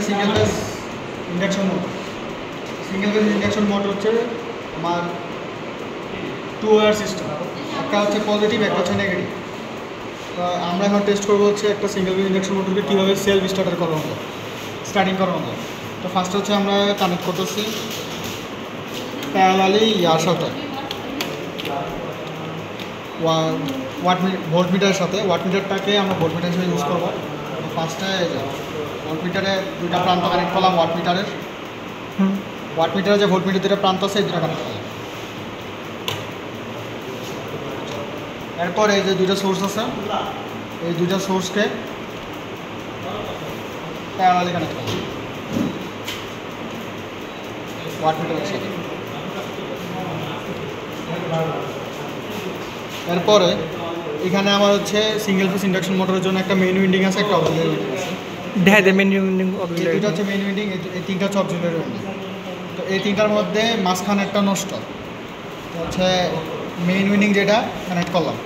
Single phase induction motor. Single phase induction motor হচ্ছে আমার 2 wire system, একটা হচ্ছে পজিটিভ, একটা হচ্ছে নেগেটিভ। আমরা এখন টেস্ট করবো হচ্ছে একটা সিঙ্গেল ফেজ ইন্ডাকশন মোটরকে কীভাবে সেলফ স্টার্টার করানো যায়, স্টার্টিং করানো যায়। তো ফার্স্ট হচ্ছে আমরা কানেক্ট করতেছি প্যারালালি ইয়ার সাথে ভোল্ট মিটারের সাথে। ওয়াট মিটারটাকে আমরা ভোল্ট মিটার হিসেবে ইউজ করবো। ফার্স্টে ভোল্ট মিটারে দুইটা প্রান্ত কানেক্ট করলাম ওয়াট মিটারের। ওয়াট মিটারে যে ভোল্ট মিটার দুটো প্রান্ত আছে এই দুটো কানেক্ট করলাম। এরপর এই যে দুইটা সোর্স আছে, এই দুইটা সোর্সকে প্যারালালি কানেক্ট করলাম ওয়াট মিটারের সাথে। এরপরে এখানে আমার হচ্ছে সিঙ্গেল ফেজ ইন্ডাকশন মোটরের জন্য একটা মেইন উইন্ডিং আছে, একটা অক্সিলারি উইন্ডিং আছে। এই দুটো হচ্ছে মেইন উইন্ডিং, এই তিনটা হচ্ছে অক্সিলারি উইন্ডিং। তো এই তিনটার মধ্যে মাঝখানে একটা নষ্ট হচ্ছে মেইন উইন্ডিং, যেটা কানেক্ট করলাম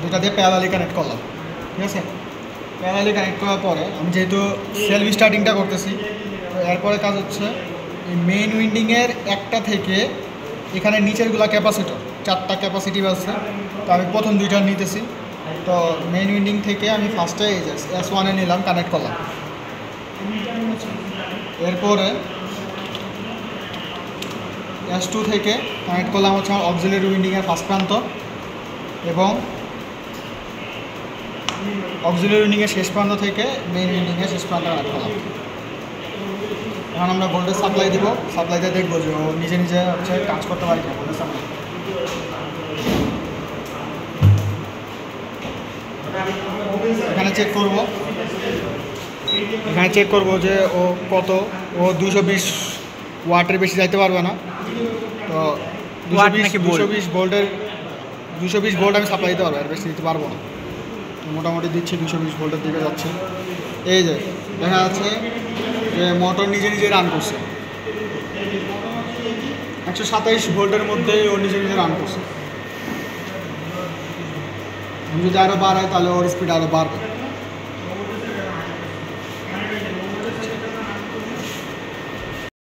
দুটা দিয়ে প্যারালালি কানেক্ট করলাম, ঠিক আছে। প্যারালালি কানেক্ট করার পরে আমি যেহেতু সেলফ স্টার্টিংটা করতেছি, তো এরপরে কাজ হচ্ছে এই মেইন উইন্ডিংয়ের একটা থেকে এখানে নিচেরগুলা ক্যাপাসিটর 4টা ক্যাপাসিটিভ আছে। তো আমি প্রথম দুইটা নিতেছি। তো মেইন উইন্ডিং থেকে আমি ফার্স্টে এই যে S1-এ নিলাম, কানেক্ট করলাম। এরপরে S2 থেকে কানেক্ট করলাম হচ্ছে আমার অক্সিলারি উইন্ডিংয়ের ফার্স্ট প্রান্ত, এবং অক্সিলারি উইন্ডিংয়ের শেষ প্রান্ত থেকে মেইন উইন্ডিংয়ের শেষ প্রান্ত কানেক্ট করলাম। এখন আমরা ভোল্টেজ সাপ্লাই দিব, সাপ্লাইতে দেখবো যে ও নিজে নিজে হচ্ছে কাজ করতে পারি না ভোল্টেজ সাপ্লাই। এখানে চেক করব যে ও কত, ও 220 ওয়াটের বেশি যাইতে পারবে না। তো 220 ভোল্ট আমি সাপ্লাই দিতে পারবো, আর বেশি দিতে পারবো না। মোটামুটি দিচ্ছি 220 ভোল্টের দিকে যাচ্ছে। এই যে দেখা যাচ্ছে যে মোটর নিজে নিজে রান করছে, 127 ভোল্টের মধ্যে ও নিজে নিজে রান করছে। আমি যদি আরও বাড়াই তাহলে ওর স্পিড আরও বাড়বে।